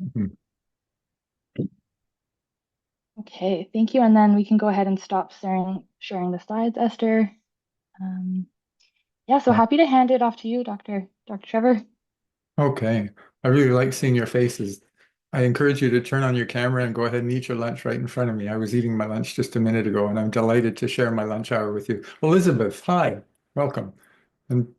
Mhm. Okay, thank you. And then we can go ahead and stop sharing the slides, Esther. Um, yeah, so Yeah. happy to hand it off to you, Dr. Trevor. Okay. I really like seeing your faces. I encourage you to turn on your camera and go ahead and eat your lunch right in front of me. I was eating my lunch just a minute ago, and I'm delighted to share my lunch hour with you. Elizabeth, hi, welcome. And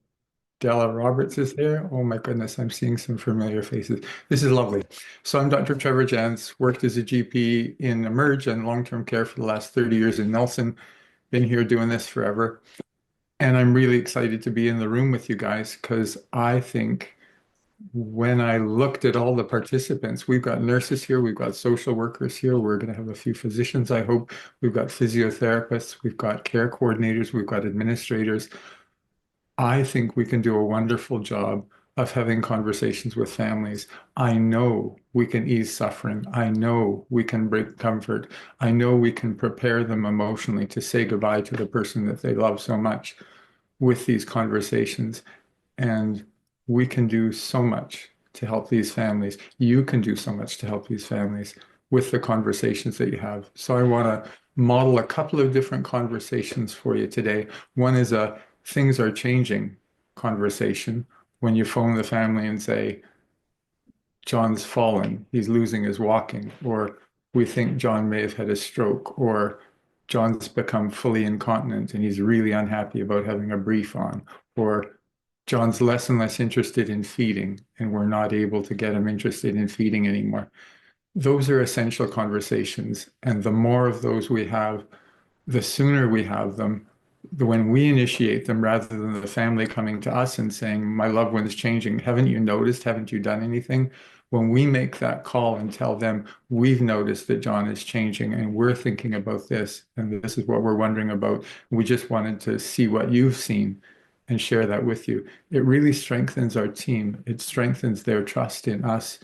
Della Roberts is here. Oh my goodness, I'm seeing some familiar faces. This is lovely. So I'm Dr. Trevor Janz, worked as a GP in Emerge and long-term care for the last 30 years in Nelson. Been here doing this forever. And I'm really excited to be in the room with you guys because I think when I looked at all the participants, we've got nurses here, we've got social workers here, we're going to have a few physicians, I hope. We've got physiotherapists, we've got care coordinators, we've got administrators. I think we can do a wonderful job of having conversations with families. I know we can ease suffering. I know we can bring comfort. I know we can prepare them emotionally to say goodbye to the person that they love so much with these conversations. And we can do so much to help these families. You can do so much to help these families with the conversations that you have. So I want to model a couple of different conversations for you today. One is a things are changing conversation when you phone the family and say, John's fallen, he's losing his walking, or we think John may have had a stroke, or John's become fully incontinent and he's really unhappy about having a brief on, or John's less and less interested in feeding and we're not able to get him interested in feeding anymore. Those are essential conversations. And the more of those we have, the sooner we have them, when we initiate them rather than the family coming to us and saying, my loved one's changing. Haven't you noticed? Haven't you done anything? When we make that call and tell them, we've noticed that John is changing and we're thinking about this and this is what we're wondering about. We just wanted to see what you've seen and share that with you. It really strengthens our team. It strengthens their trust in us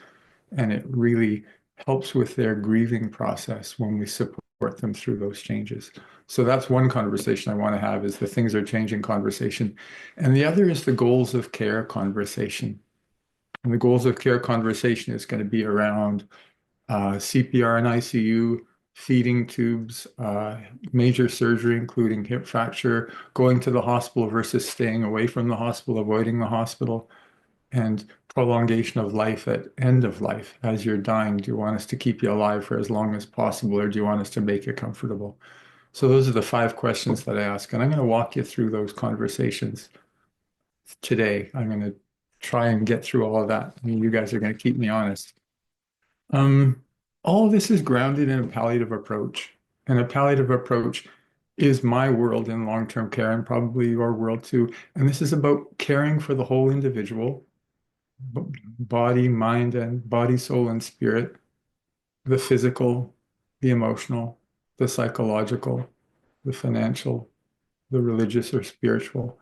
and it really helps with their grieving process when we support them through those changes. So that's one conversation I want to have is the things are changing conversation. And the other is the goals of care conversation. And the goals of care conversation is going to be around CPR and ICU, feeding tubes, major surgery, including hip fracture, going to the hospital versus staying away from the hospital, avoiding the hospital, and prolongation of life at end of life as you're dying. Do you want us to keep you alive for as long as possible, or do you want us to make it comfortable? So those are the five questions that I ask, and I'm going to walk you through those conversations today. I'm going to try and get through all of that. I mean, you guys are going to keep me honest. Um, all of this is grounded in a palliative approach, and a palliative approach is my world in long-term care and probably your world too. And this is about caring for the whole individual body, mind, and body, soul, and spirit, the physical, the emotional, the psychological, the financial, the religious or spiritual,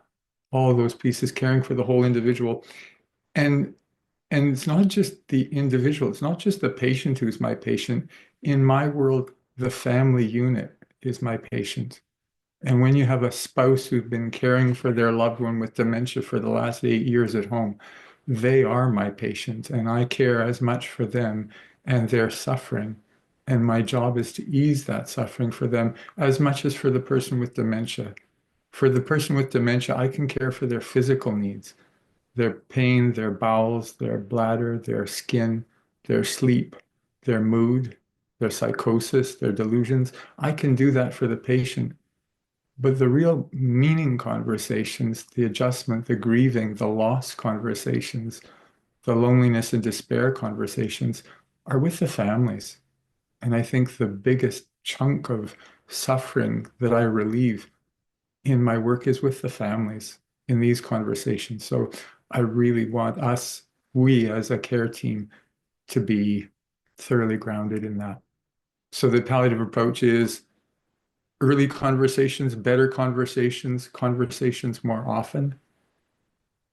all of those pieces, caring for the whole individual. And and it's not just the individual, it's not just the patient who's my patient. In my world, the family unit is my patient. And when you have a spouse who's been caring for their loved one with dementia for the last 8 years at home, they are my patient, and I care as much for them and their suffering. And my job is to ease that suffering for them as much as for the person with dementia. For the person with dementia, I can care for their physical needs, their pain, their bowels, their bladder, their skin, their sleep, their mood, their psychosis, their delusions. I can do that for the patient. But the real meaning conversations, the adjustment, the grieving, the loss conversations, the loneliness and despair conversations are with the families. And I think the biggest chunk of suffering that I relieve in my work is with the families in these conversations. So I really want us, we as a care team, to be thoroughly grounded in that. So the palliative approach is early conversations, better conversations, conversations more often,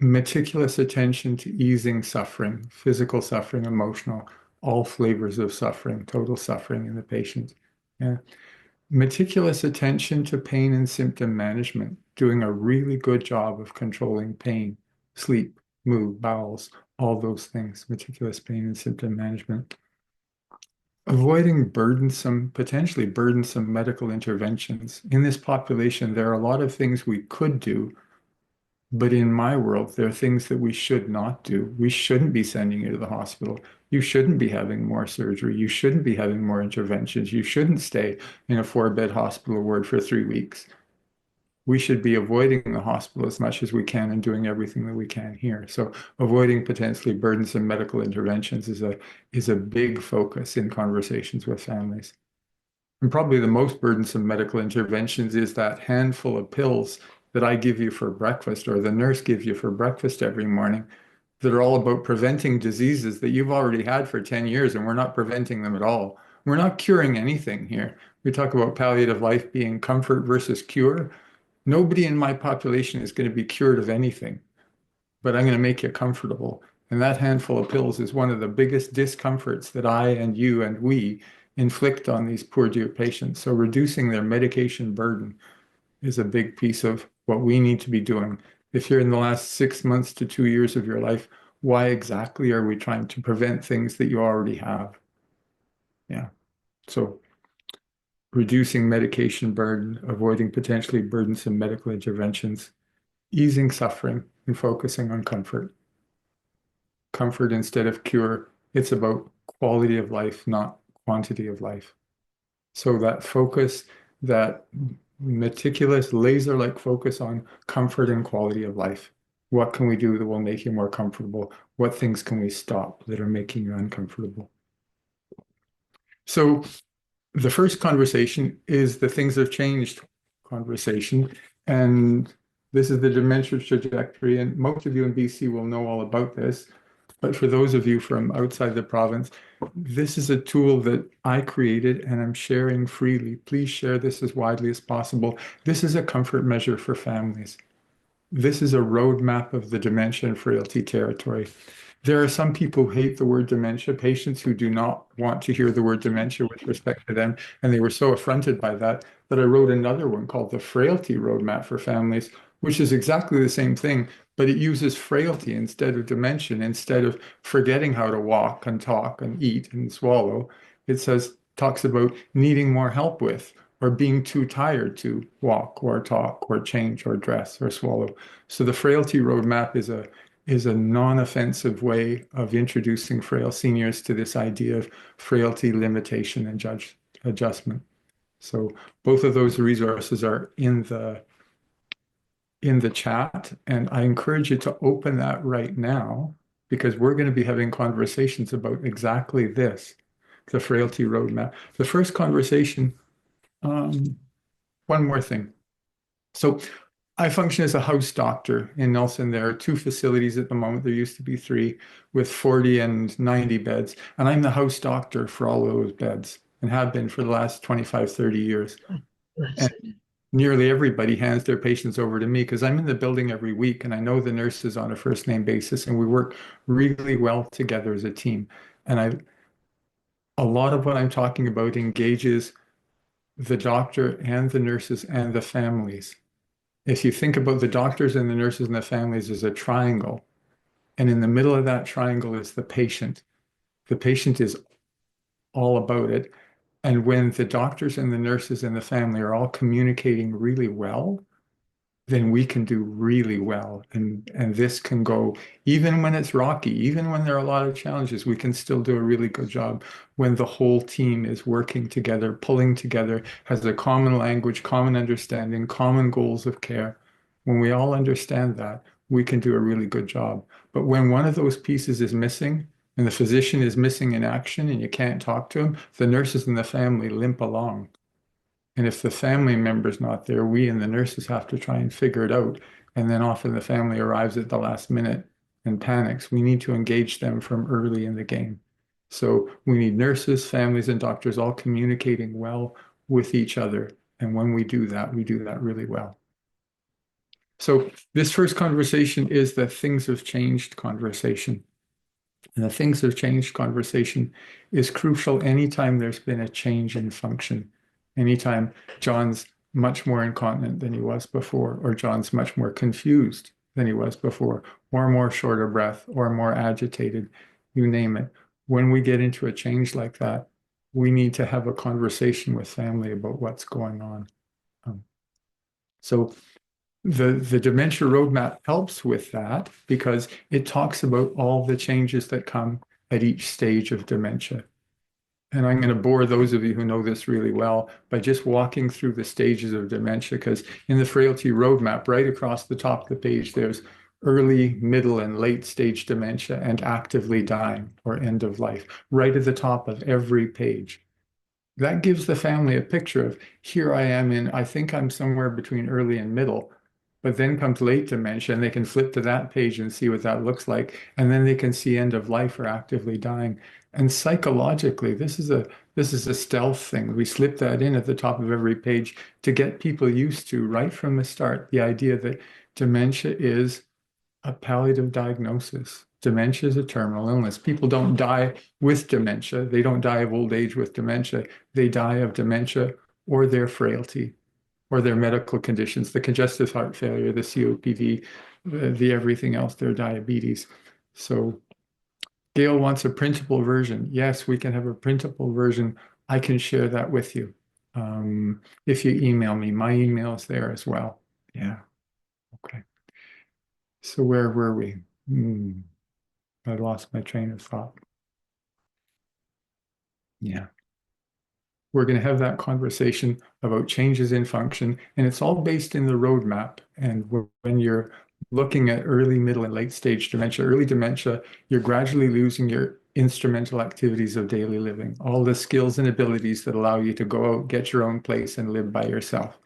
meticulous attention to easing suffering, physical suffering, emotional, all flavors of suffering, total suffering in the patient. Yeah. Meticulous attention to pain and symptom management, doing a really good job of controlling pain, sleep, mood, bowels, all those things, meticulous pain and symptom management. Avoiding burdensome, potentially burdensome medical interventions. In this population, there are a lot of things we could do, but in my world, there are things that we should not do. We shouldn't be sending you to the hospital. You shouldn't be having more surgery. You shouldn't be having more interventions. You shouldn't stay in a 4-bed hospital ward for 3 weeks. We should be avoiding the hospital as much as we can and doing everything that we can here. So avoiding potentially burdensome medical interventions is a big focus in conversations with families. And probably the most burdensome medical interventions is that handful of pills that I give you for breakfast or the nurse gives you for breakfast every morning that are all about preventing diseases that you've already had for 10 years and we're not preventing them at all. We're not curing anything here. We talk about palliative life being comfort versus cure. Nobody in my population is going to be cured of anything, but I'm going to make you comfortable. And that handful of pills is one of the biggest discomforts that I and you and we inflict on these poor dear patients. So reducing their medication burden is a big piece of what we need to be doing. If you're in the last 6 months to 2 years of your life, why exactly are we trying to prevent things that you already have? Yeah. So reducing medication burden, avoiding potentially burdensome medical interventions, easing suffering, and focusing on comfort. Comfort instead of cure. It's about quality of life, not quantity of life. So that focus, that meticulous, laser-like focus on comfort and quality of life. What can we do that will make you more comfortable? What things can we stop that are making you uncomfortable? So the first conversation is the things have changed conversation. And this is the dementia trajectory. And most of you in BC will know all about this. But for those of you from outside the province, this is a tool that I created and I'm sharing freely. Please share this as widely as possible. This is a comfort measure for families. This is a roadmap of the dementia and frailty territory. There are some people who hate the word dementia, patients who do not want to hear the word dementia with respect to them, and they were so affronted by that that I wrote another one called the Frailty Roadmap for Families, which is exactly the same thing, but it uses frailty instead of dementia. Instead of forgetting how to walk and talk and eat and swallow, it talks about needing more help with or being too tired to walk or talk or change or dress or swallow. So the Frailty Roadmap is a non-offensive way of introducing frail seniors to this idea of frailty, limitation, and adjustment. So both of those resources are in the chat, and I encourage you to open that right now because we're going to be having conversations about exactly this, the Frailty Roadmap. The first conversation, one more thing. So I function as a house doctor in Nelson. There are 2 facilities at the moment. There used to be 3 with 40 and 90 beds. And I'm the house doctor for all those beds and have been for the last 25, 30 years. And nearly everybody hands their patients over to me because I'm in the building every week and I know the nurses on a first name basis and we work really well together as a team. And a lot of what I'm talking about engages the doctor and the nurses and the families. If you think about the doctors and the nurses and the families as a triangle, and in the middle of that triangle is the patient. The patient is all about it. And when the doctors and the nurses and the family are all communicating really well, then we can do really well. And this can go, even when it's rocky, even when there are a lot of challenges, we can still do a really good job when the whole team is working together, pulling together, has a common language, common understanding, common goals of care. When we all understand that, we can do a really good job. But when one of those pieces is missing, and the physician is missing in action and you can't talk to him, the nurses and the family limp along. And if the family member's not there, we and the nurses have to try and figure it out. And then often the family arrives at the last minute and panics. We need to engage them from early in the game. So we need nurses, families, and doctors all communicating well with each other. And when we do that really well. So this first conversation is the things have changed conversation. And the things have changed conversation is crucial anytime there's been a change in function. Anytime John's much more incontinent than he was before, or John's much more confused than he was before, or more short of breath, or more agitated, you name it. When we get into a change like that, we need to have a conversation with family about what's going on. Um, so the dementia roadmap helps with that because it talks about all the changes that come at each stage of dementia. And I'm going to bore those of you who know this really well by just walking through the stages of dementia, because in the Frailty roadmap, right across the top of the page, there's early, middle, and late stage dementia and actively dying or end of life, right at the top of every page. That gives the family a picture of here I am in, I think I'm somewhere between early and middle, but then comes late dementia and they can flip to that page and see what that looks like. And then they can see end of life or actively dying. And psychologically, this is a stealth thing. We slip that in at the top of every page to get people used to right from the start, the idea that dementia is a palliative diagnosis. Dementia is a terminal illness. People don't die with dementia. They don't die of old age with dementia. They die of dementia or their frailty or their medical conditions, the congestive heart failure, the COPD, the everything else, their diabetes. So Gail wants a printable version. Yes, we can have a printable version. I can share that with you. If you email me, my email is there as well. Yeah. Okay. So where were we? I lost my train of thought. Yeah. We're going to have that conversation about changes in function, and it's all based in the roadmap. And when you're looking at early, middle, and late stage dementia, you're gradually losing your instrumental activities of daily living, all the skills and abilities that allow you to go out, get your own place, and live by yourself.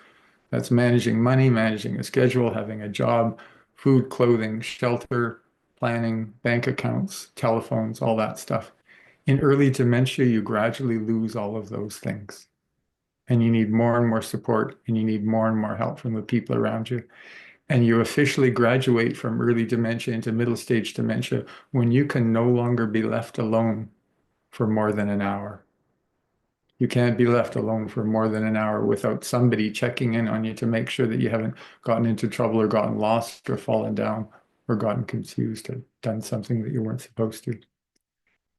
That's managing money, managing a schedule, having a job, food, clothing, shelter, planning, bank accounts, telephones, all that stuff. In early dementia, you gradually lose all of those things. And you need more and more support, and you need more and more help from the people around you. And you officially graduate from early dementia into middle stage dementia when you can no longer be left alone for more than an hour. You can't be left alone for more than an hour without somebody checking in on you to make sure that you haven't gotten into trouble or gotten lost or fallen down or gotten confused or done something that you weren't supposed to.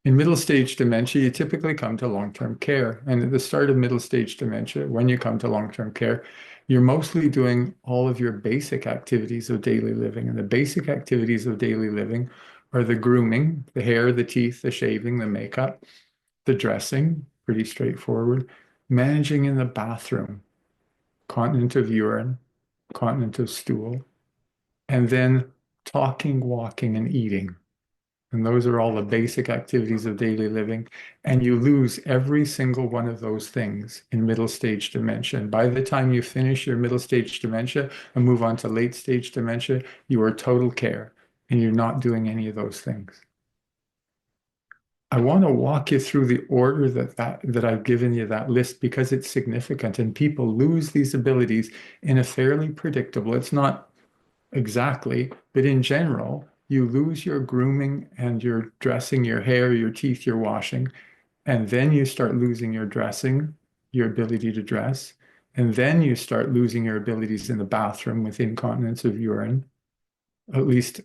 In middle stage dementia, you typically come to long-term care. And at the start of middle stage dementia, when you come to long-term care, you're mostly doing all of your basic activities of daily living. And the basic activities of daily living are the grooming, the hair, the teeth, the shaving, the makeup, the dressing, pretty straightforward, managing in the bathroom, continent of urine, continent of stool, and then talking, walking, and eating. And those are all the basic activities of daily living. And you lose every single one of those things in middle stage dementia. And by the time you finish your middle stage dementia and move on to late stage dementia, you are total care and you're not doing any of those things. I want to walk you through the order that I've given you that list because it's significant and people lose these abilities in a fairly predictable, it's not exactly, but in general, you lose your grooming and your dressing, your hair, your teeth, your washing, and then you start losing your dressing, your ability to dress, and then you start losing your abilities in the bathroom with incontinence of urine, at least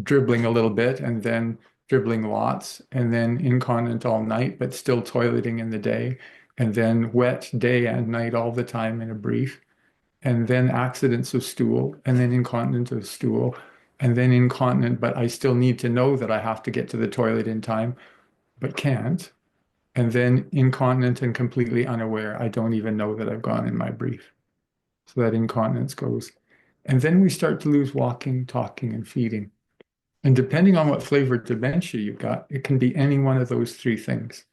dribbling a little bit, and then dribbling lots, and then incontinent all night, but still toileting in the day, and then wet day and night all the time in a brief and then accidents of stool, and then incontinent of stool, and then incontinent, but I still need to know that I have to get to the toilet in time, but can't. And then incontinent and completely unaware. I don't even know that I've gone in my brief. So that incontinence goes. And then we start to lose walking, talking, and feeding. And depending on what flavor of dementia you've got, it can be any one of those three things.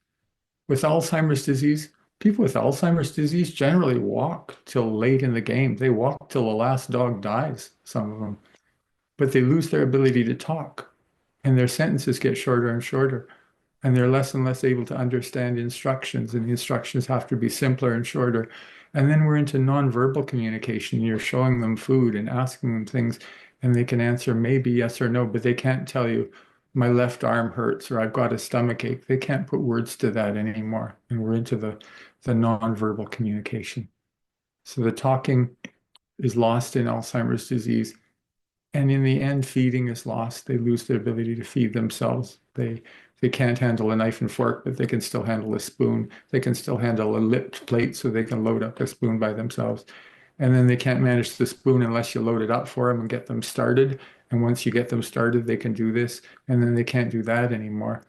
With Alzheimer's disease, people with Alzheimer's disease generally walk till late in the game. They walk till the last dog dies, some of them, but they lose their ability to talk and their sentences get shorter and shorter. And they're less and less able to understand instructions, and the instructions have to be simpler and shorter. And then we're into nonverbal communication. You're showing them food and asking them things, and they can answer maybe yes or no, but they can't tell you, my left arm hurts or I've got a stomach ache. They can't put words to that anymore. And we're into the nonverbal communication. So the talking is lost in Alzheimer's disease. And in the end, feeding is lost. They lose their ability to feed themselves. They can't handle a knife and fork, but they can still handle a spoon. They can still handle a lipped plate so they can load up a spoon by themselves. And then they can't manage the spoon unless you load it up for them and get them started. And once you get them started, they can do this. And then they can't do that anymore.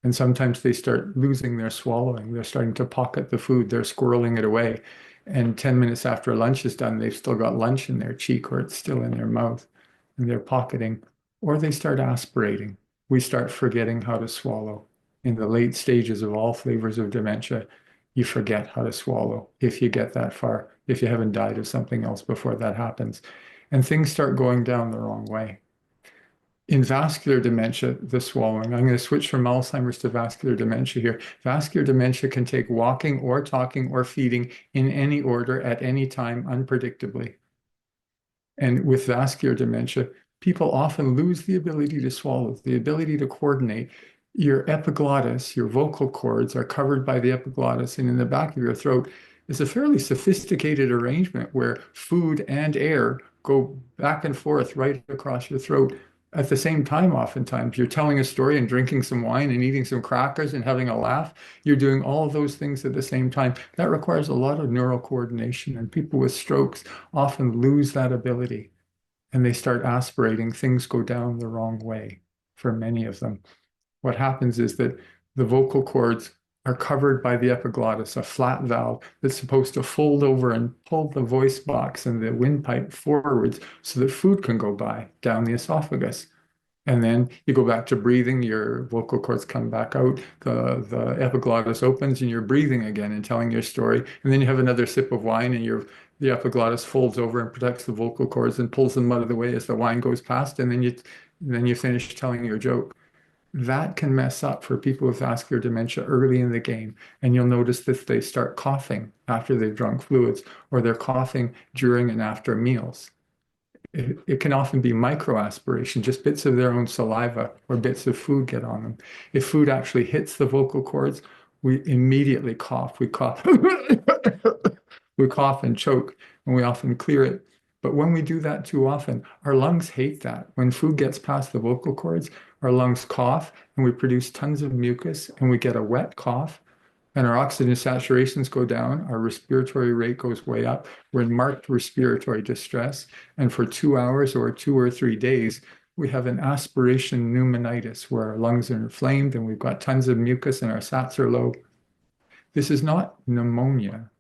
And sometimes they start losing their swallowing. They're starting to pocket the food. They're squirreling it away. And 10 minutes after lunch is done, they've still got lunch in their cheek or it's still in their mouth and they're pocketing. Or they start aspirating. We start forgetting how to swallow. In the late stages of all flavors of dementia, you forget how to swallow if you get that far, if you haven't died of something else before that happens. And things start going down the wrong way. In vascular dementia, the swallowing, I'm going to switch from Alzheimer's to vascular dementia here. Vascular dementia can take walking or talking or feeding in any order at any time unpredictably. And with vascular dementia, people often lose the ability to swallow, the ability to coordinate. Your epiglottis, your vocal cords are covered by the epiglottis, and in the back of your throat is a fairly sophisticated arrangement where food and air go back and forth right across your throat at the same time. Oftentimes, you're telling a story and drinking some wine and eating some crackers and having a laugh. You're doing all of those things at the same time. That requires a lot of neural coordination, and people with strokes often lose that ability and they start aspirating. Things go down the wrong way for many of them. What happens is that the vocal cords are covered by the epiglottis, a flat valve that's supposed to fold over and pull the voice box and the windpipe forwards so that food can go by down the esophagus. And then you go back to breathing, your vocal cords come back out, the epiglottis opens, and you're breathing again and telling your story. And then you have another sip of wine, and the epiglottis folds over and protects the vocal cords and pulls them out of the way as the wine goes past, and then you finish telling your joke. That can mess up for people with vascular dementia early in the game. And you'll notice that they start coughing after they've drunk fluids, or they're coughing during and after meals. It can often be microaspiration, just bits of their own saliva or bits of food get on them. If food actually hits the vocal cords, we immediately cough. We cough. We cough and choke, and we often clear it. But when we do that too often, our lungs hate that. When food gets past the vocal cords, our lungs cough and we produce tons of mucus and we get a wet cough and our oxygen saturations go down, our respiratory rate goes way up. We're in marked respiratory distress. And for 2 hours or 2 or 3 days, we have an aspiration pneumonitis where our lungs are inflamed and we've got tons of mucus and our sats are low. This is not pneumonia.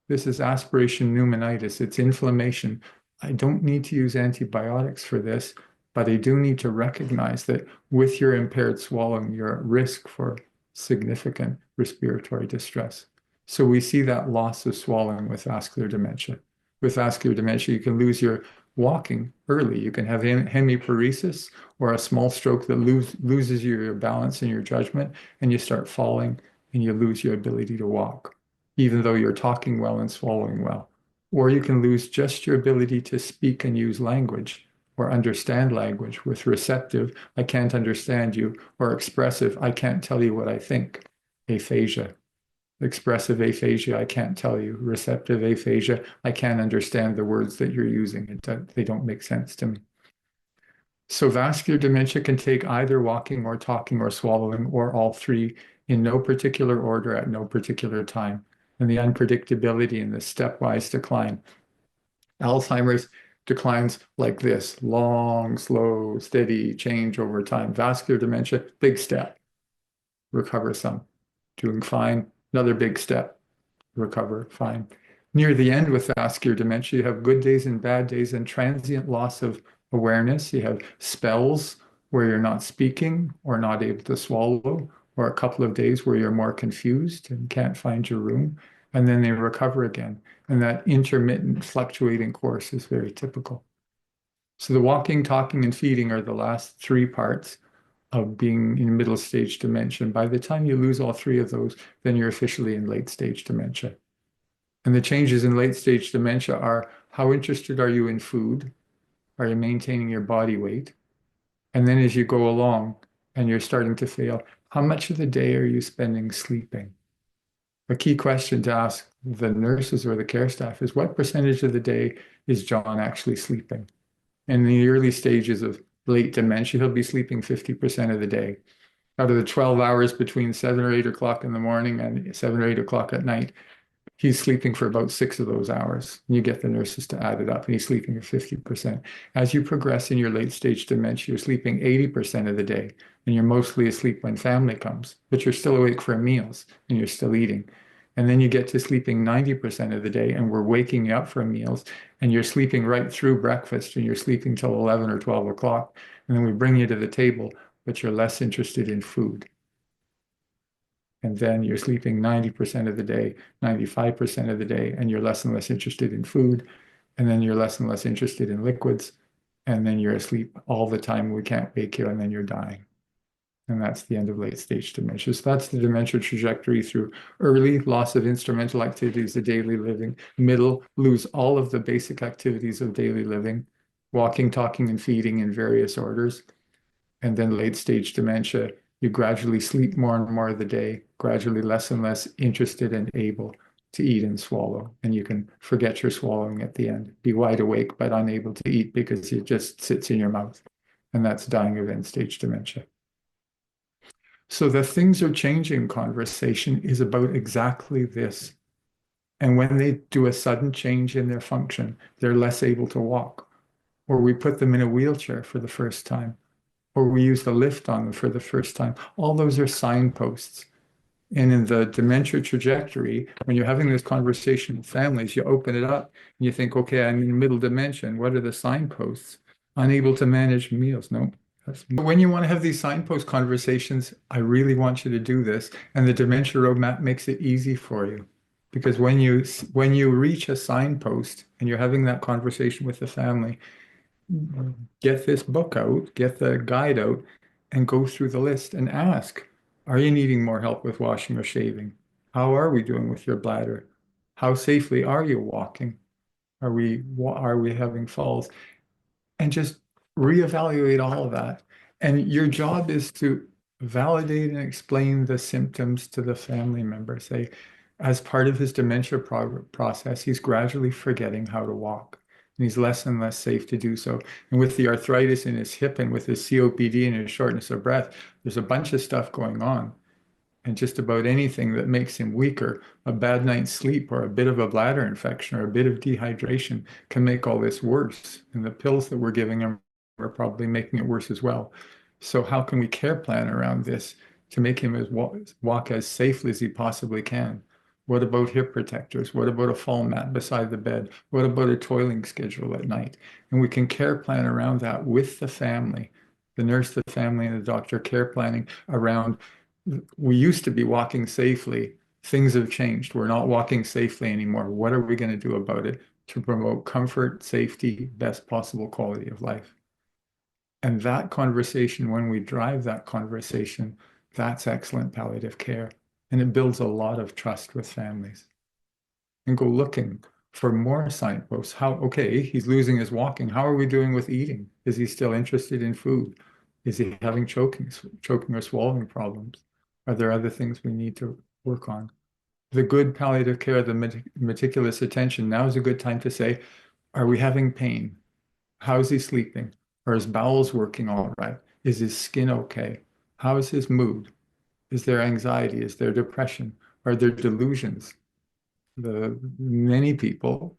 This is aspiration pneumonitis. It's inflammation. I don't need to use antibiotics for this, but I do need to recognize that with your impaired swallowing, you're at risk for significant respiratory distress. So we see that loss of swallowing with vascular dementia. With vascular dementia, you can lose your walking early. You can have hemiparesis or a small stroke that loses your balance and your judgment, and you start falling and you lose your ability to walk, even though you're talking well and swallowing well. Or you can lose just your ability to speak and use language or understand language with receptive, I can't understand you, or expressive, I can't tell you what I think, aphasia. Expressive aphasia, I can't tell you. Receptive aphasia, I can't understand the words that you're using. They don't make sense to me. So vascular dementia can take either walking or talking or swallowing or all three in no particular order at no particular time. And the unpredictability and the stepwise decline. Alzheimer's declines like this, long, slow, steady change over time. Vascular dementia, big step, recover some. Doing fine, another big step, recover, fine. Near the end with vascular dementia, you have good days and bad days and transient loss of awareness. You have spells where you're not speaking or not able to swallow, or a couple of days where you're more confused and can't find your room, and then they recover again. And that intermittent fluctuating course is very typical. So the walking, talking, and feeding are the last three parts of being in middle stage dementia. By the time you lose all three of those, then you're officially in late stage dementia. And the changes in late stage dementia are, how interested are you in food? Are you maintaining your body weight? And then as you go along and you're starting to fail, how much of the day are you spending sleeping? A key question to ask the nurses or the care staff is, what percentage of the day is John actually sleeping? In the early stages of late dementia, he'll be sleeping 50% of the day. Out of the 12 hours between 7 or 8 o'clock in the morning and 7 or 8 o'clock at night, he's sleeping for about 6 of those hours. You get the nurses to add it up, and he's sleeping at 50%. As you progress in your late stage dementia, you're sleeping 80% of the day, and you're mostly asleep when family comes, but you're still awake for meals and you're still eating. And then you get to sleeping 90% of the day, and we're waking you up for meals, and you're sleeping right through breakfast, and you're sleeping till 11 or 12 o'clock. And then we bring you to the table, but you're less interested in food. And then you're sleeping 90% of the day, 95% of the day, and you're less and less interested in food. And then you're less and less interested in liquids. And then you're asleep all the time. We can't wake you, and then you're dying. And that's the end of late stage dementia. So that's the dementia trajectory through early loss of instrumental activities of daily living, middle, lose all of the basic activities of daily living, walking, talking, and feeding in various orders. And then late stage dementia, you gradually sleep more and more of the day, gradually less and less interested and able to eat and swallow. And you can forget your swallowing at the end, be wide awake but unable to eat because it just sits in your mouth. And that's dying of end stage dementia. So the things are changing conversation is about exactly this. And when they do a sudden change in their function, they're less able to walk, or we put them in a wheelchair for the first time, or we use the lift on them for the first time. All those are signposts. And in the dementia trajectory, when you're having this conversation with families, you open it up and you think, okay, I'm in middle dementia. What are the signposts? Unable to manage meals. No. When you want to have these signpost conversations, I really want you to do this. And the dementia roadmap makes it easy for you. Because when you reach a signpost and you're having that conversation with the family, get this book out, get the guide out, and go through the list and ask, are you needing more help with washing or shaving? How are we doing with your bladder? How safely are you walking? Are we having falls? And just reevaluate all of that. And your job is to validate and explain the symptoms to the family member. Say, as part of his dementia process, he's gradually forgetting how to walk. And he's less and less safe to do so. And with the arthritis in his hip and with his COPD and his shortness of breath, there's a bunch of stuff going on. And just about anything that makes him weaker, a bad night's sleep or a bit of a bladder infection or a bit of dehydration can make all this worse. And the pills that we're giving him are probably making it worse as well. So how can we care plan around this to make him walk as safely as he possibly can? What about hip protectors? What about a fall mat beside the bed? What about a toiling schedule at night? And we can care plan around that with the family, the nurse, the family, and the doctor care planning around. We used to be walking safely. Things have changed. We're not walking safely anymore. What are we going to do about it to promote comfort, safety, best possible quality of life? And that conversation, when we drive that conversation, that's excellent palliative care. And it builds a lot of trust with families. And go looking for more signposts. Okay, he's losing his walking. How are we doing with eating? Is he still interested in food? Is he having choking or swallowing problems? Are there other things we need to work on? The good palliative care, the meticulous attention, now is a good time to say, are we having pain? How's he sleeping? Are his bowels working all right? Is his skin okay? How is his mood? Is there anxiety? Is there depression? Are there delusions? Many people,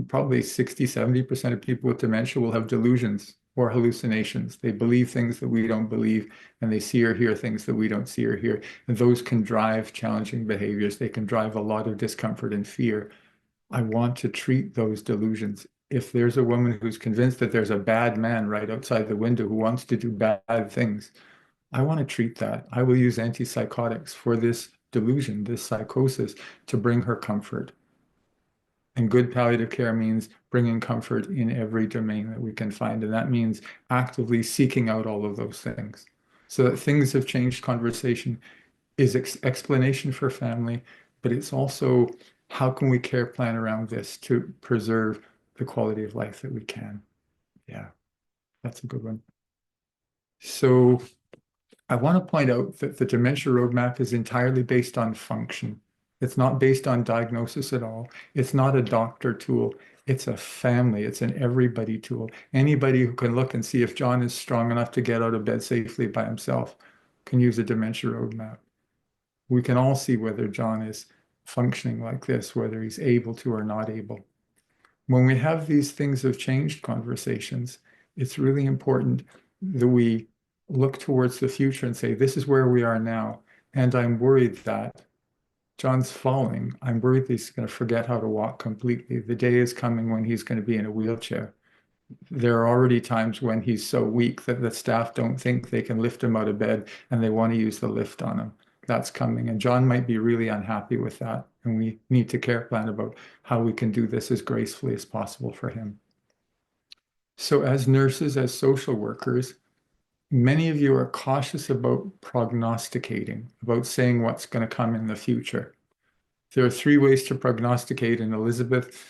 probably 60, 70% of people with dementia will have delusions or hallucinations. They believe things that we don't believe, and they see or hear things that we don't see or hear. And those can drive challenging behaviors. They can drive a lot of discomfort and fear. I want to treat those delusions. If there's a woman who's convinced that there's a bad man right outside the window who wants to do bad things, I want to treat that. I will use antipsychotics for this delusion, this psychosis, to bring her comfort. And good palliative care means bringing comfort in every domain that we can find. And that means actively seeking out all of those things. So that things have changed conversation is explanation for family, but it's also how can we care plan around this to preserve the quality of life that we can. Yeah, that's a good one. So I want to point out that the dementia roadmap is entirely based on function. It's not based on diagnosis at all. It's not a doctor tool. It's a family. It's an everybody tool. Anybody who can look and see if John is strong enough to get out of bed safely by himself can use a dementia roadmap. We can all see whether John is functioning like this, whether he's able to or not able. When we have these things of changed conversations, it's really important that we look towards the future and say, this is where we are now. And I'm worried that John's falling. I'm worried that he's going to forget how to walk completely. The day is coming when he's going to be in a wheelchair. There are already times when he's so weak that the staff don't think they can lift him out of bed and they want to use the lift on him. That's coming. And John might be really unhappy with that. And we need to care plan about how we can do this as gracefully as possible for him. So as nurses, as social workers, many of you are cautious about prognosticating, about saying what's going to come in the future. There are three ways to prognosticate, and Elizabeth,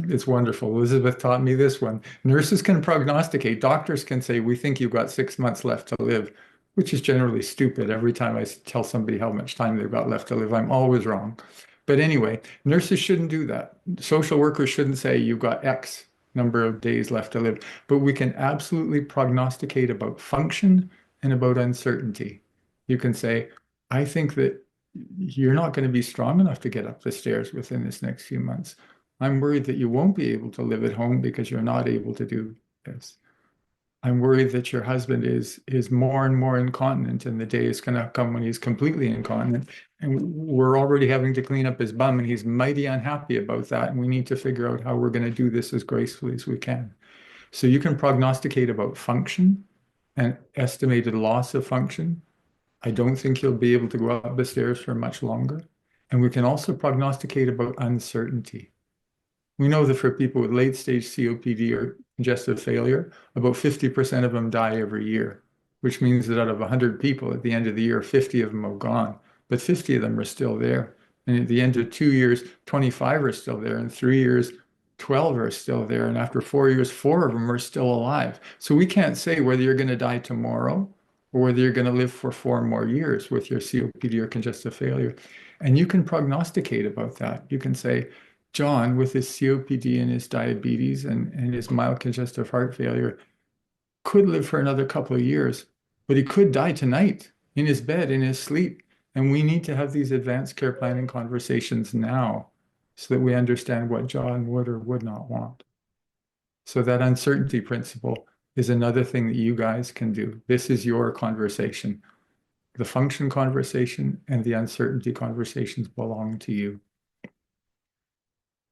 it's wonderful. Elizabeth taught me this one. Nurses can prognosticate. Doctors can say, we think you've got 6 months left to live, which is generally stupid. Every time I tell somebody how much time they've got left to live, I'm always wrong. But anyway, nurses shouldn't do that. Social workers shouldn't say you've got X number of days left to live, but we can absolutely prognosticate about function and about uncertainty. You can say, I think that you're not going to be strong enough to get up the stairs within this next few months. I'm worried that you won't be able to live at home because you're not able to do this. I'm worried that your husband is more and more incontinent, and the day is going to come when he's completely incontinent. And we're already having to clean up his bum, and he's mighty unhappy about that. And we need to figure out how we're going to do this as gracefully as we can. So you can prognosticate about function and estimated loss of function. I don't think he'll be able to go up the stairs for much longer. And we can also prognosticate about uncertainty. We know that for people with late stage COPD or congestive failure, about 50% of them die every year, which means that out of 100 people at the end of the year, 50 of them have gone, but 50 of them are still there. And at the end of 2 years, 25 are still there. In 3 years, 12 are still there. And after 4 years, 4 of them are still alive. So we can't say whether you're going to die tomorrow or whether you're going to live for 4 more years with your COPD or congestive failure. And you can prognosticate about that. You can say, John, with his COPD and his diabetes and his mild congestive heart failure, could live for another couple of years, but he could die tonight in his bed, in his sleep. And we need to have these advanced care planning conversations now so that we understand what John would or would not want. So that uncertainty principle is another thing that you guys can do. This is your conversation. The function conversation and the uncertainty conversations belong to you.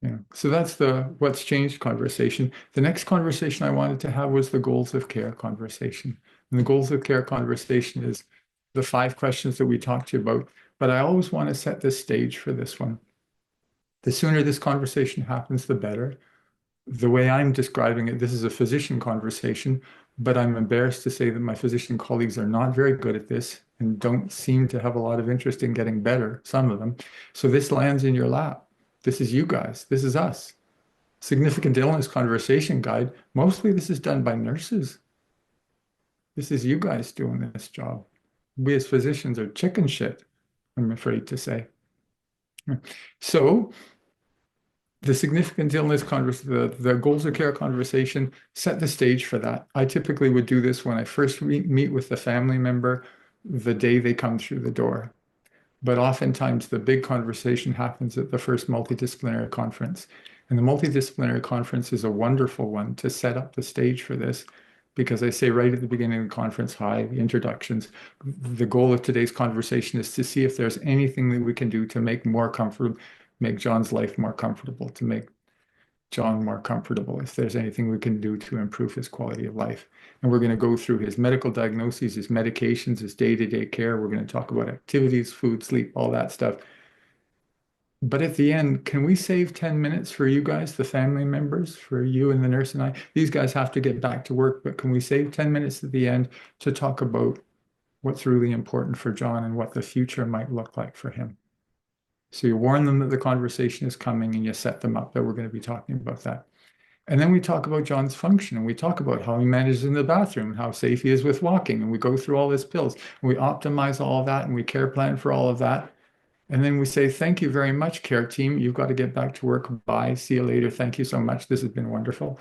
Yeah. So that's the what's changed conversation. The next conversation I wanted to have was the goals of care conversation. And the goals of care conversation is the 5 questions that we talked to you about. But I always want to set the stage for this one. The sooner this conversation happens, the better. The way I'm describing it, this is a physician conversation, but I'm embarrassed to say that my physician colleagues are not very good at this and don't seem to have a lot of interest in getting better, some of them. So this lands in your lap. This is you guys. This is us. Significant illness conversation guide. Mostly this is done by nurses. This is you guys doing this job. We as physicians are chicken shit, I'm afraid to say. So the significant illness conversation, the goals of care conversation, set the stage for that. I typically would do this when I first meet with the family member the day they come through the door. But oftentimes the big conversation happens at the first multidisciplinary conference. And the multidisciplinary conference is a wonderful one to set up the stage for this, because I say right at the beginning of the conference, hi, the introductions. The goal of today's conversation is to see if there's anything that we can do to make John's life more comfortable, to make John more comfortable, if there's anything we can do to improve his quality of life. And we're going to go through his medical diagnoses, his medications, his day-to-day care. We're going to talk about activities, food, sleep, all that stuff. But at the end, can we save 10 minutes for you guys, the family members, for you and the nurse and I? These guys have to get back to work, but can we save 10 minutes at the end to talk about what's really important for John and what the future might look like for him? So you warn them that the conversation is coming and you set them up that we're going to be talking about that. And then we talk about John's function, and we talk about how he manages in the bathroom and how safe he is with walking. And we go through all his pills and we optimize all of that and we care plan for all of that. And then we say, thank you very much, care team. You've got to get back to work. Bye. See you later. Thank you so much. This has been wonderful.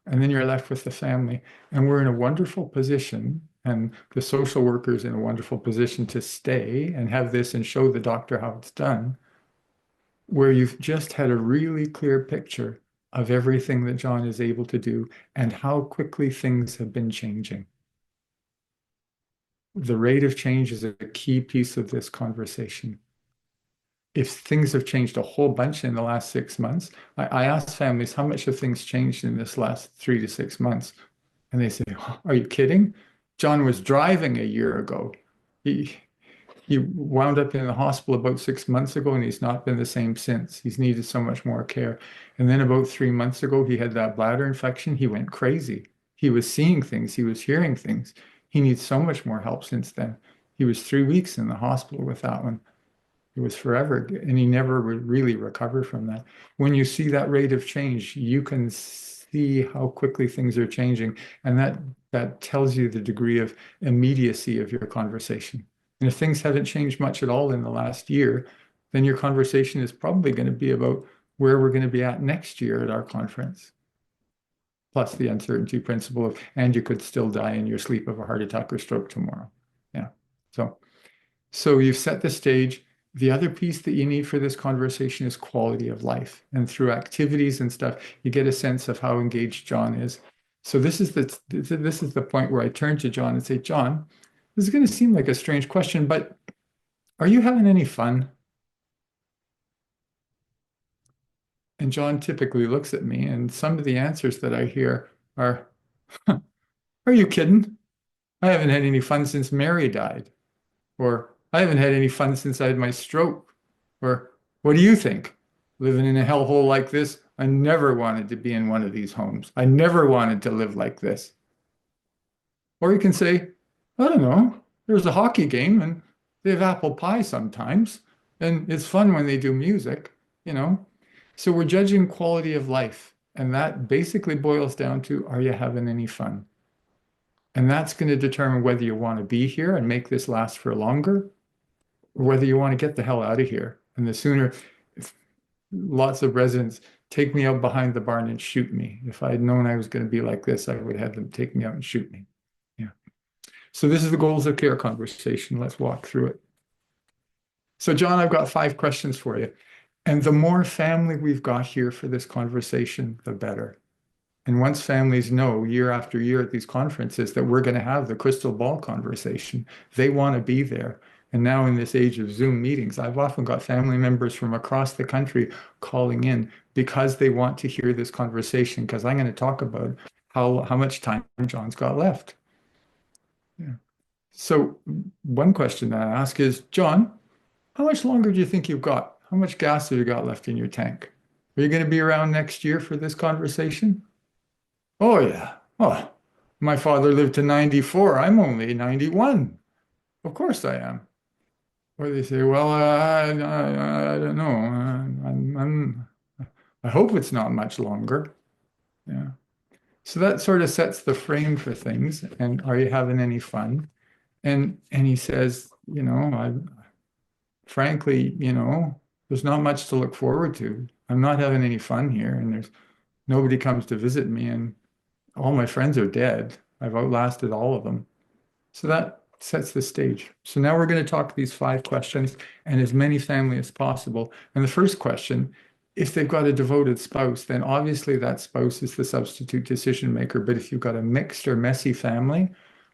And then you're left with the family. And we're in a wonderful position. And the social worker is in a wonderful position to stay and have this and show the doctor how it's done, where you've just had a really clear picture of everything that John is able to do and how quickly things have been changing. The rate of change is a key piece of this conversation. If things have changed a whole bunch in the last 6 months, I ask families, how much have things changed in this last 3 to 6 months? And they say, "Oh, are you kidding? John was driving a year ago. He, he wound up in the hospital about 6 months ago, and he's not been the same since. He's needed so much more care. And then about 3 months ago, he had that bladder infection. He went crazy. He was seeing things. He was hearing things. He needs so much more help since then. He was 3 weeks in the hospital with that one. It was forever, and he never really recovered from that. When you see that rate of change, you can see how quickly things are changing, and that tells you the degree of immediacy of your conversation. And if things haven't changed much at all in the last year, then your conversation is probably going to be about where we're going to be at next year at our conference. Plus the uncertainty principle of, and you could still die in your sleep of a heart attack or stroke tomorrow. Yeah. So you've set the stage. The other piece that you need for this conversation is quality of life. And through activities and stuff, you get a sense of how engaged John is. So this is the point where I turn to John and say, John, this is going to seem like a strange question, but are you having any fun? And John typically looks at me, and some of the answers that I hear are, are you kidding? I haven't had any fun since Mary died. Or I haven't had any fun since I had my stroke. Or what do you think? Living in a hellhole like this, I never wanted to be in one of these homes. I never wanted to live like this. Or you can say, I don't know, there's a hockey game and they have apple pie sometimes. And it's fun when they do music, you know? So we're judging quality of life. And that basically boils down to, are you having any fun? And that's going to determine whether you want to be here and make this last for longer, or whether you want to get the hell out of here. And the sooner, if lots of residents take me out behind the barn and shoot me. If I had known I was going to be like this, I would have them take me out and shoot me. Yeah. So this is the goals of care conversation. Let's walk through it. So John, I've got 5 questions for you. And the more family we've got here for this conversation, the better. And once families know year after year at these conferences that we're going to have the crystal ball conversation, they want to be there. And now in this age of Zoom meetings, I've often got family members from across the country calling in because they want to hear this conversation, because I'm going to talk about how much time John's got left. Yeah. So one question that I ask is, John, how much longer do you think you've got? How much gas have you got left in your tank? Are you going to be around next year for this conversation? Oh, yeah. Oh, my father lived to 94. I'm only 91. Of course I am. Or they say, well, I don't know. I hope it's not much longer. Yeah. So that sort of sets the frame for things. And are you having any fun? And he says, frankly, there's not much to look forward to. I'm not having any fun here, and there's nobody comes to visit me, and all my friends are dead. I've outlasted all of them. So that sets the stage. So now we're going to talk these 5 questions and as many family as possible. And the first question, if they've got a devoted spouse, then obviously that spouse is the substitute decision maker. But if you've got a mixed or messy family,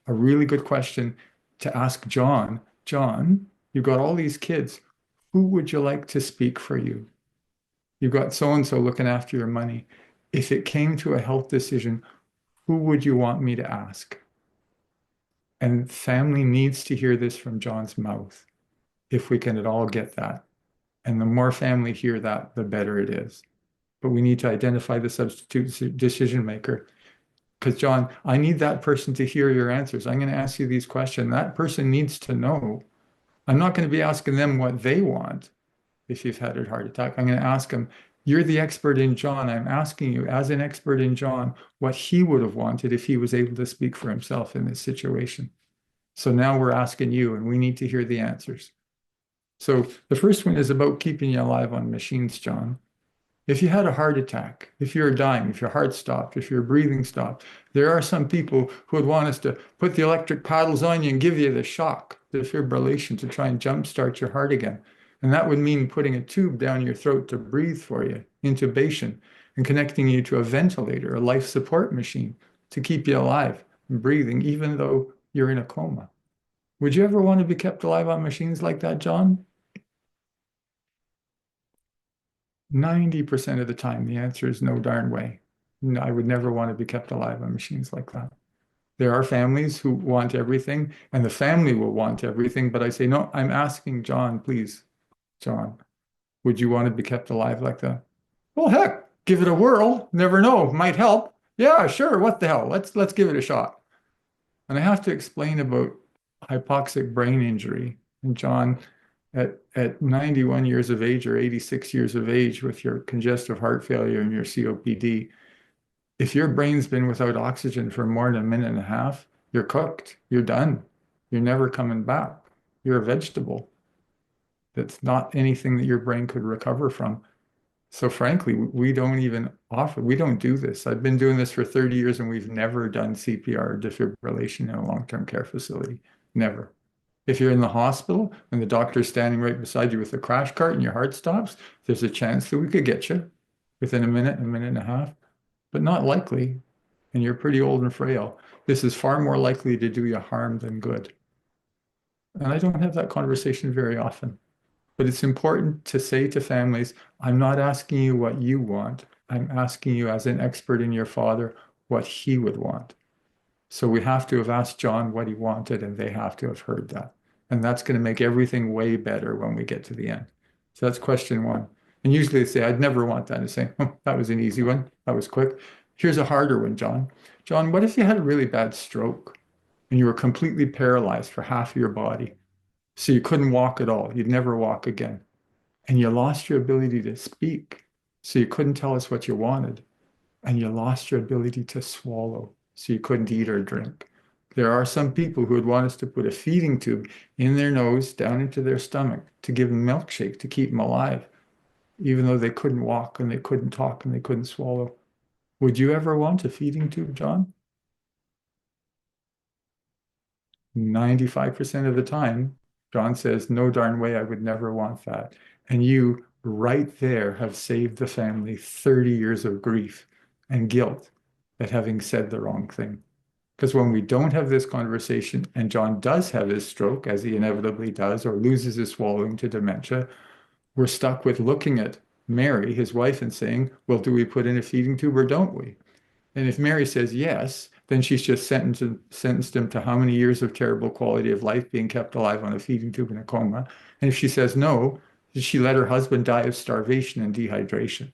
a really good question to ask John, John, you've got all these kids. Who would you like to speak for you? You've got so-and-so looking after your money. If it came to a health decision, who would you want me to ask? And family needs to hear this from John's mouth, if we can at all get that. And the more family hear that, the better it is. But we need to identify the substitute decision maker. Because John, I need that person to hear your answers. I'm going to ask you these questions. That person needs to know. I'm not going to be asking them what they want if you've had a heart attack. I'm going to ask them, you're the expert in John. I'm asking you, as an expert in John, what he would have wanted if he was able to speak for himself in this situation. So now we're asking you, and we need to hear the answers. So the first one is about keeping you alive on machines, John. If you had a heart attack, if you're dying, if your heart stopped, if your breathing stopped, there are some people who would want us to put the electric paddles on you and give you the shock, the fibrillation to try and jumpstart your heart again. And that would mean putting a tube down your throat to breathe for you, intubation, and connecting you to a ventilator, a life support machine to keep you alive and breathing, even though you're in a coma. Would you ever want to be kept alive on machines like that, John? 90% of the time, the answer is no darn way. No, I would never want to be kept alive on machines like that. There are families who want everything, and the family will want everything. But I say, no, I'm asking John, please, John, would you want to be kept alive like that? Well, heck, give it a whirl. Never know, might help. Yeah, sure. What the hell? Let's give it a shot. And I have to explain about hypoxic brain injury. And John, at 91 years of age or 86 years of age with your congestive heart failure and your COPD, if your brain's been without oxygen for more than a minute and a half, you're cooked. You're done. You're never coming back. You're a vegetable. That's not anything that your brain could recover from. So frankly, we don't even offer, we don't do this. I've been doing this for 30 years and we've never done CPR or defibrillation in a long-term care facility. Never. If you're in the hospital and the doctor's standing right beside you with a crash cart and your heart stops, there's a chance that we could get you within a minute and a half, but not likely. And you're pretty old and frail. This is far more likely to do you harm than good. And I don't have that conversation very often. But it's important to say to families, I'm not asking you what you want. I'm asking you as an expert in your father what he would want. So we have to have asked John what he wanted, and they have to have heard that. And that's going to make everything way better when we get to the end. So that's question one. And usually they say, I'd never want that. And say, oh, that was an easy one. That was quick. Here's a harder one, John. John, what if you had a really bad stroke and you were completely paralyzed for half of your body? So you couldn't walk at all. You'd never walk again. And you lost your ability to speak. So you couldn't tell us what you wanted. And you lost your ability to swallow. So you couldn't eat or drink. There are some people who would want us to put a feeding tube in their nose, down into their stomach, to give them milkshake to keep them alive, even though they couldn't walk and they couldn't talk and they couldn't swallow. Would you ever want a feeding tube, John? 95% of the time, John says, no darn way, I would never want that. And you right there have saved the family 30 years of grief and guilt at having said the wrong thing. Because when we don't have this conversation and John does have his stroke, as he inevitably does, or loses his swallowing to dementia, we're stuck with looking at Mary, his wife, and saying, well, do we put in a feeding tube or don't we? And if Mary says yes, then she's just sentenced him to how many years of terrible quality of life being kept alive on a feeding tube in a coma. And if she says no, she let her husband die of starvation and dehydration.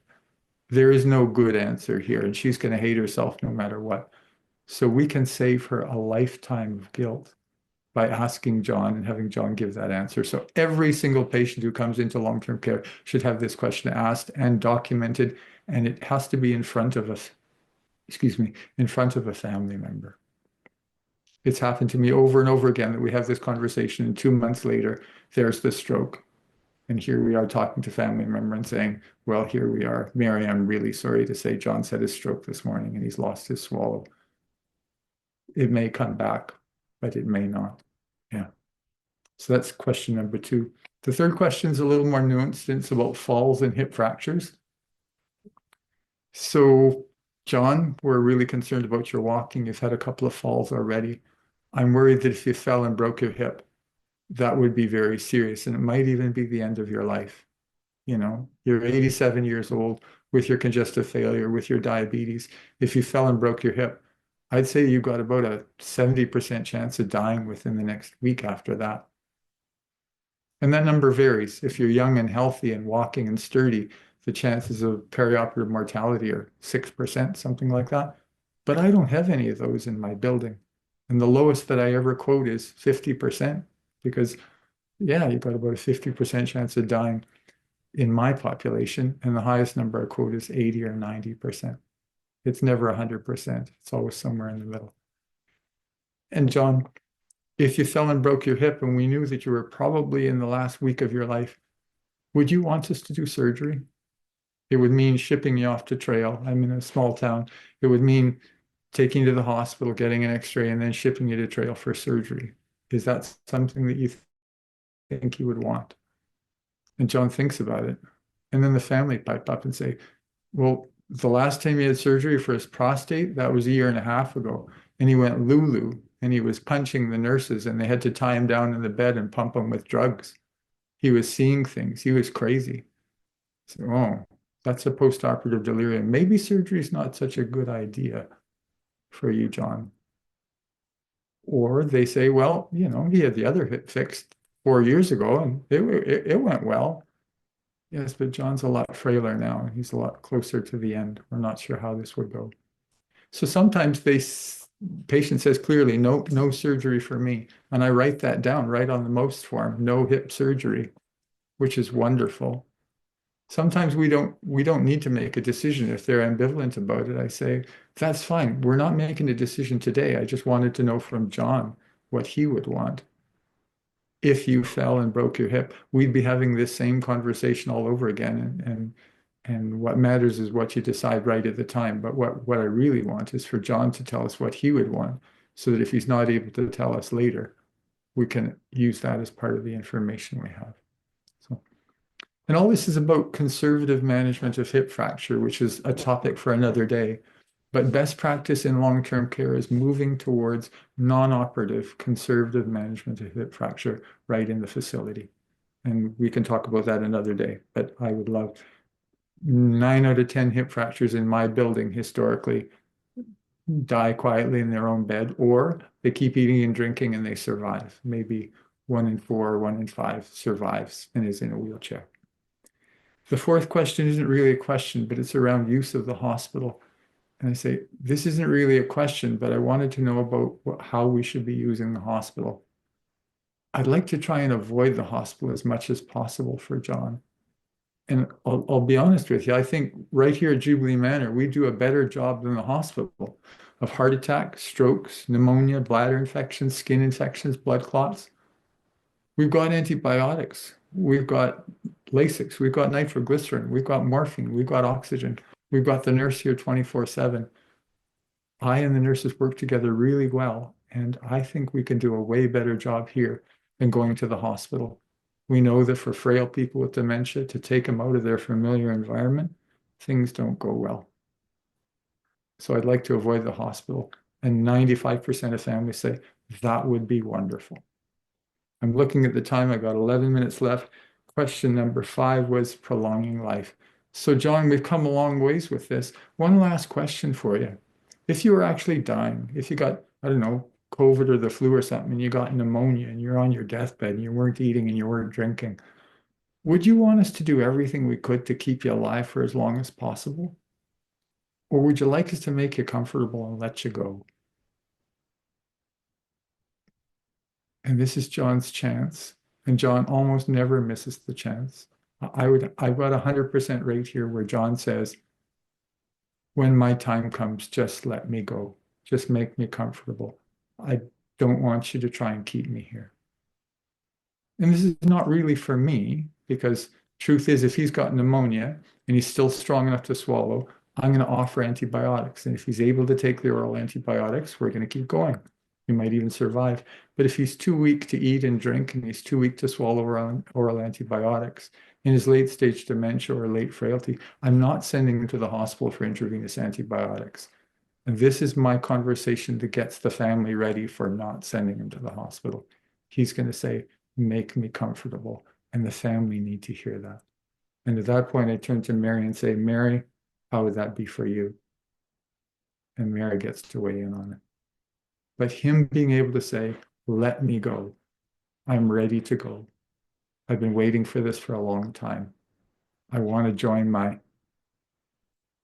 There is no good answer here, and she's going to hate herself no matter what. So we can save her a lifetime of guilt by asking John and having John give that answer. So every single patient who comes into long-term care should have this question asked and documented, and it has to be in front of us, in front of a family member. It's happened to me over and over again that we have this conversation and 2 months later, there's the stroke. And here we are talking to family member and saying, well, here we are. Mary, I'm really sorry to say John had a stroke this morning and he's lost his swallow. It may come back, but it may not. Yeah. So that's question number two. The third question is a little more nuanced. It's about falls and hip fractures. So, John, we're really concerned about your walking. You've had a couple of falls already. I'm worried that if you fell and broke your hip, that would be very serious, and it might even be the end of your life. You know, you're 87 years old with your congestive failure, with your diabetes. If you fell and broke your hip, I'd say you've got about a 70% chance of dying within the next week after that. And that number varies. If you're young and healthy and walking and sturdy, the chances of perioperative mortality are 6%, something like that. But I don't have any of those in my building. And the lowest that I ever quote is 50%, because, yeah, you've got about a 50% chance of dying in my population. And the highest number I quote is 80 or 90%. It's never 100%. It's always somewhere in the middle. And John, If you fell and broke your hip and we knew that you were probably in the last week of your life, would you want us to do surgery? It would mean shipping you off to Trail. I'm in a small town. It would mean taking you to the hospital, getting an x-ray, and then shipping you to Trail for surgery. Is that something that you think you would want? And John thinks about it. And then the family pipe up and say, well, the last time he had surgery for his prostate, that was a year and a half ago. And he went Lulu and he was punching the nurses and they had to tie him down in the bed and pump him with drugs. He was seeing things. He was crazy. So, oh, that's a post-operative delirium. Maybe surgery is not such a good idea for you, John. Or they say, well, you know, he had the other hip fixed 4 years ago and it went well. Yes, but John's a lot frailer now. He's a lot closer to the end. We're not sure how this would go. So sometimes patient says clearly, no surgery for me. And I write that down right on the most form, no hip surgery, which is wonderful. Sometimes we don't need to make a decision if they're ambivalent about it. I say, that's fine. We're not making a decision today. I just wanted to know from John what he would want. If you fell and broke your hip, we'd be having this same conversation all over again. And what matters is what you decide right at the time. But what I really want is for John to tell us what he would want, so that if he's not able to tell us later, we can use that as part of the information we have. So, and all this is about conservative management of hip fracture, which is a topic for another day. But best practice in long-term care is moving towards non-operative conservative management of hip fracture right in the facility. And we can talk about that another day, but I would love 9 out of 10 hip fractures in my building historically die quietly in their own bed, or they keep eating and drinking and they survive. Maybe 1 in 4 or 1 in 5 survives and is in a wheelchair. The fourth question isn't really a question, but it's around use of the hospital. And I say, this isn't really a question, but I wanted to know about how we should be using the hospital. I'd like to try and avoid the hospital as much as possible for John. And I'll be honest with you, I think right here at Jubilee Manor, we do a better job than the hospital of heart attack, strokes, pneumonia, bladder infections, skin infections, blood clots. We've got antibiotics. We've got Lasix. We've got nitroglycerin. We've got morphine. We've got oxygen. We've got the nurse here 24/7. I and the nurses work together really well, and I think we can do a way better job here than going to the hospital. We know that for frail people with dementia, to take them out of their familiar environment, things don't go well. So I'd like to avoid the hospital. And 95% of families say, that would be wonderful. I'm looking at the time, I got 11 minutes left. Question number 5 was prolonging life. So John, we've come a long ways with this. One last question for you. If you were actually dying, if you got, I don't know, COVID or the flu or something, and you got pneumonia and you're on your deathbed and you weren't eating and you weren't drinking, would you want us to do everything we could to keep you alive for as long as possible? Or would you like us to make you comfortable and let you go? And this is John's chance. And John almost never misses the chance. I've got 100% rate here where John says, when my time comes, just let me go. Just make me comfortable. I don't want you to try and keep me here. And this is not really for me, because truth is, if he's got pneumonia and he's still strong enough to swallow, I'm going to offer antibiotics. And if he's able to take the oral antibiotics, we're going to keep going. He might even survive. But if he's too weak to eat and drink and he's too weak to swallow oral antibiotics in his late stage dementia or late frailty, I'm not sending him to the hospital for intravenous antibiotics. And this is my conversation that gets the family ready for not sending him to the hospital. He's going to say, make me comfortable. And the family need to hear that. And at that point, I turn to Mary and say, Mary, how would that be for you? And Mary gets to weigh in on it. But him being able to say, let me go. I'm ready to go. I've been waiting for this for a long time. I want to join my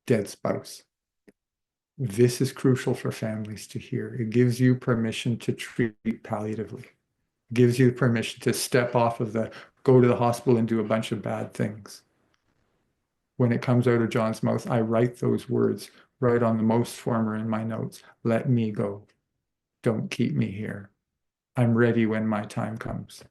dead spouse. This is crucial for families to hear. It gives you permission to treat palliatively. It gives you permission to step off of go to the hospital and do a bunch of bad things. When it comes out of John's mouth, I write those words right on the most former in my notes. Let me go. Don't keep me here. I'm ready when my time comes.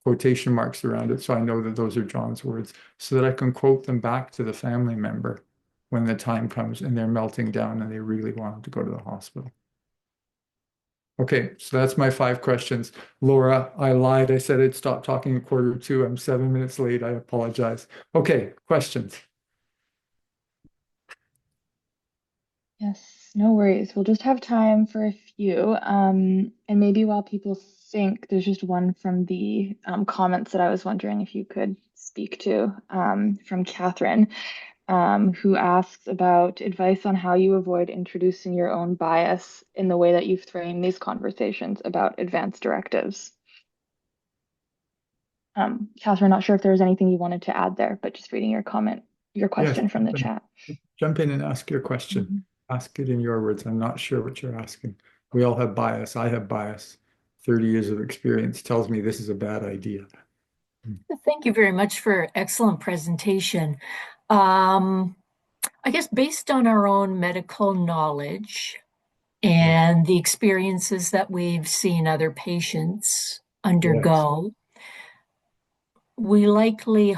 Quotation marks around it, so I know that those are John's words, so that I can quote them back to the family member when the time comes and they're melting down and they really want to go to the hospital. Okay, so that's my 5 questions. Laura, I lied. I said I'd stop talking at 1:45. I'm 7 minutes late. I apologize. Okay, questions. Yes, no worries. We'll just have time for a few. And maybe while people think, there's just one from the comments that I was wondering if you could speak to from Catherine, who asks about advice on how you avoid introducing your own bias in the way that you frame these conversations about advanced directives. Catherine, not sure if there was anything you wanted to add there, but just reading your comment, your Yes, question from the chat. jump in and ask your question. Mhm. Ask it in your words. I'm not sure what you're asking. We all have bias. I have bias. 30 years of experience tells me this is a bad idea. Thank you very much for excellent presentation. Um, I guess based on our own medical knowledge Yeah. and the experiences that we've seen other patients Yes. undergo, we likely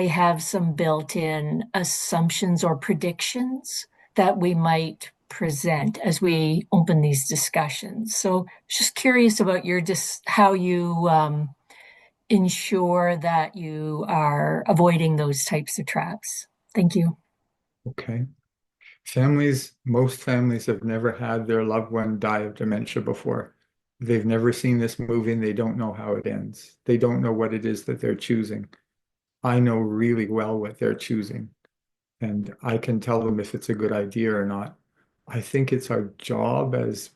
have some built-in assumptions or predictions that we might present as we open these discussions. So just curious about how you ensure that you are avoiding those types of traps. Thank you. Okay. Most families have never had their loved one die of dementia before. They've never seen this movie and they don't know how it ends. They don't know what it is that they're choosing. I know really well what they're choosing, and I can tell them if it's a good idea or not. I think it's our job as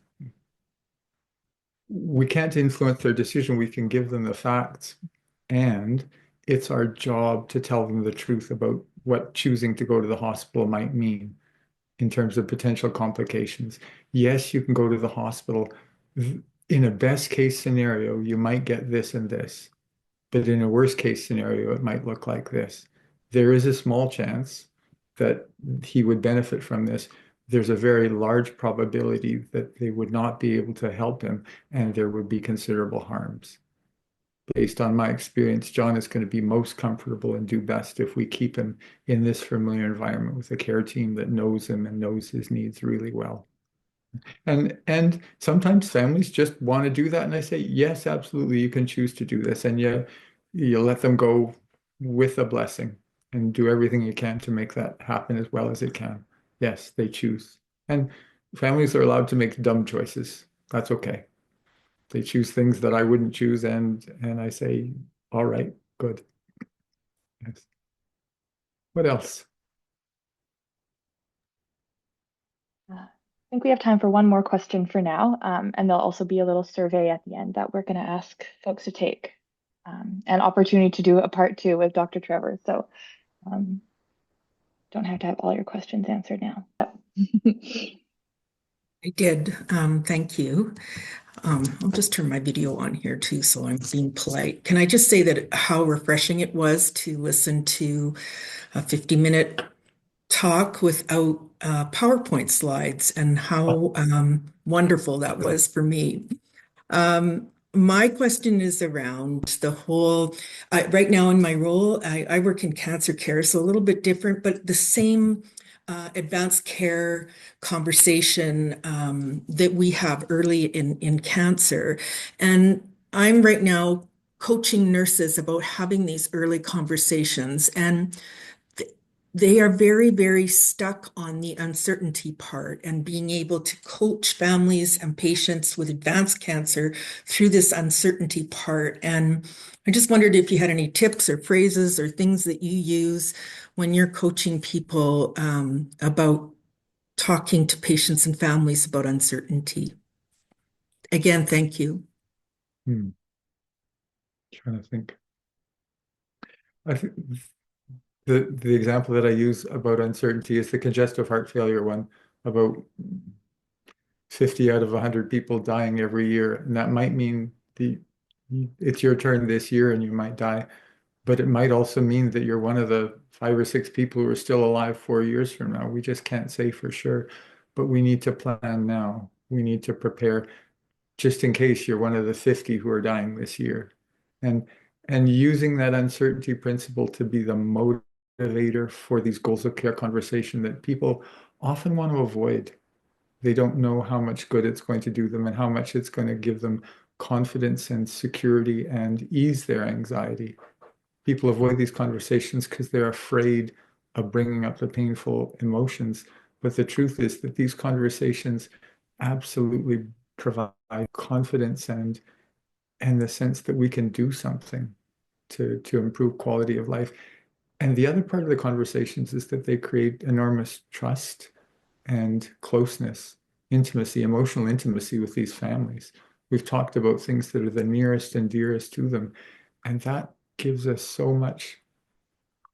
we can't influence their decision. We can give them the facts, and it's our job to tell them the truth about what choosing to go to the hospital might mean in terms of potential complications. Yes, you can go to the hospital. In a best case scenario, you might get this and this, but in a worst case scenario, it might look like this. There is a small chance that he would benefit from this. There's a very large probability that they would not be able to help him and there would be considerable harms. Based on my experience, John is going to be most comfortable and do best if we keep him in this familiar environment with a care team that knows him and knows his needs really well. And sometimes families just want to do that, and I say, yes, absolutely, you can choose to do this, and you let them go with a blessing and do everything you can to make that happen as well as it can. Yes, they choose, and families are allowed to make dumb choices. That's okay. They choose things that I wouldn't choose, and I say, all right, good. Yes. What else? I think we have time for one more question for now, and there'll also be a little survey at the end that we're going to ask folks to take, an opportunity to do a part two with Dr. Trevor. So um, don't have to have all your questions answered now. I did. Thank you. I'll just turn my video on here too, so I'm being polite. Can I just say that how refreshing it was to listen to a 50-minute talk without PowerPoint slides and how wonderful that was for me. My question is around the whole, right now in my role, I work in cancer care, so a little bit different, but the same advanced care conversation that we have early in cancer. And I'm right now coaching nurses about having these early conversations. And they are very, very stuck on the uncertainty part and being able to coach families and patients with advanced cancer through this uncertainty part. And I just wondered if you had any tips or phrases or things that you use when you're coaching people about talking to patients and families about uncertainty. Again, thank you. Hmm. Trying to think. I think the example that I use about uncertainty is the congestive heart failure one, about 50 out of 100 people dying every year. And that might mean it's your turn this year and you might die. But it might also mean that you're one of the 5 or 6 people who are still alive 4 years from now. We just can't say for sure. But we need to plan now. We need to prepare. just in case you're one of the 50 who are dying this year. And using that uncertainty principle to be the motivator for these goals of care conversation that people often want to avoid. They don't know how much good it's going to do them and how much it's going to give them confidence and security and ease their anxiety. People avoid these conversations because they're afraid of bringing up the painful emotions. But the truth is that these conversations absolutely provide confidence and the sense that we can do something to improve quality of life. And the other part of the conversations is that they create enormous trust and closeness, intimacy, emotional intimacy with these families. We've talked about things that are the nearest and dearest to them, and that gives us so much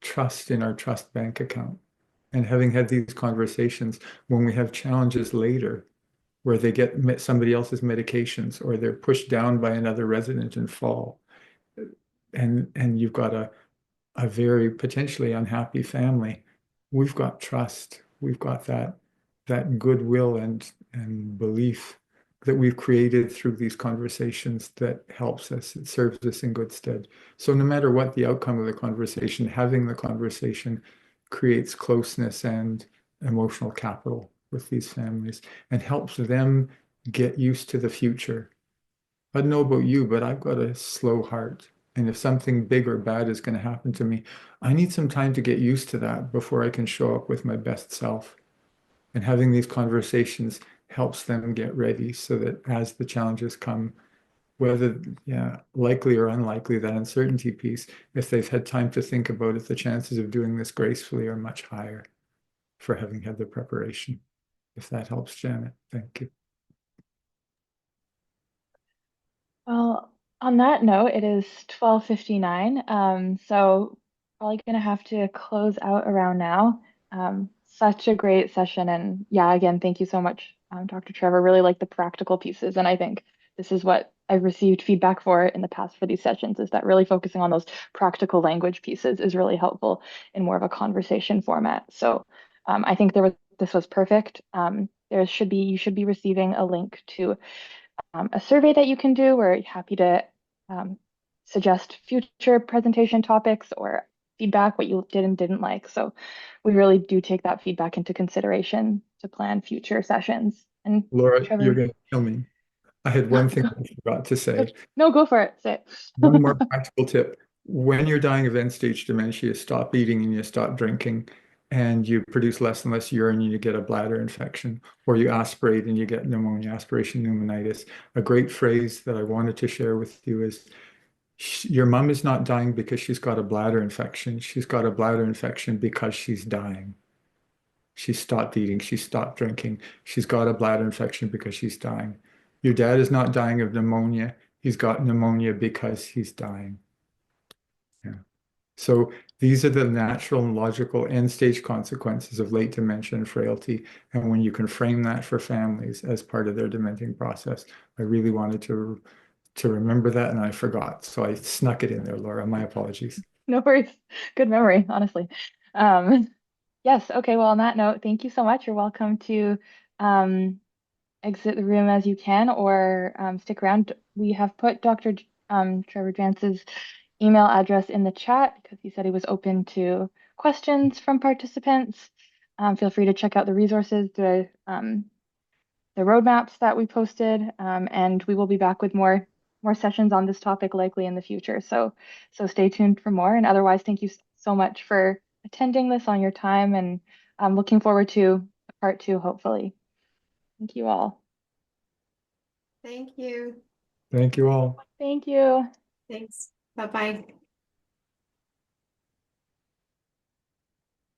trust in our trust bank account. And having had these conversations, when we have challenges later, where they get somebody else's medications or they're pushed down by another resident and fall, and you've got a very potentially unhappy family, we've got trust. We've got that goodwill and belief that we've created through these conversations that helps us. It serves us in good stead. So no matter what the outcome of the conversation, having the conversation creates closeness and emotional capital with these families and helps them get used to the future. I don't know about you, but I've got a slow heart. And if something big or bad is going to happen to me, I need some time to get used to that before I can show up with my best self. And having these conversations helps them get ready so that as the challenges come, whether, yeah, likely or unlikely, that uncertainty piece, if they've had time to think about it, the chances of doing this gracefully are much higher for having had the preparation. If that helps, Janet, thank you. Well, on that note, it is 12:59. So probably gonna have to close out around now. Such a great session. And yeah, again, thank you so much, Dr. Trevor. Really like the practical pieces. And I think this is what I've received feedback for in the past for these sessions, is that really focusing on those practical language pieces is really helpful in more of a conversation format. So I think this was perfect. You should be receiving a link to a survey that you can do. We're happy to suggest future presentation topics or feedback, what you did and didn't like. So we really do take that feedback into consideration to plan future sessions. And Laura, you're Trevor, going to kill me. I had one thing I forgot to say. no, go for it. Say it. One more practical tip. When you're dying of end-stage dementia, stop eating and you stop drinking, and you produce less and less urine and you get a bladder infection, or you aspirate and you get pneumonia, aspiration pneumonitis. A great phrase that I wanted to share with you is, your mom is not dying because she's got a bladder infection. She's got a bladder infection because she's dying. She stopped eating. She stopped drinking. She's got a bladder infection because she's dying. Your dad is not dying of pneumonia. He's got pneumonia because he's dying. Yeah. So these are the natural and logical end stage consequences of late dementia and frailty. And when you can frame that for families as part of their dementing process, I really wanted to remember that and I forgot. So I snuck it in there, Laura. My apologies. No worries. Good memory, honestly. Um, yes. Okay. Well, on that note, thank you so much. You're welcome to exit the room as you can, or stick around. We have put Dr. Trevor Janz's email address in the chat because he said he was open to questions from participants. Feel free to check out the resources, the roadmaps that we posted, and we will be back with more sessions on this topic likely in the future. So stay tuned for more. And otherwise, thank you so much for attending this on your time, and I'm looking forward to part two, hopefully. Thank you all. Thank you. Thank you all. Thank you. Thanks. Bye-bye.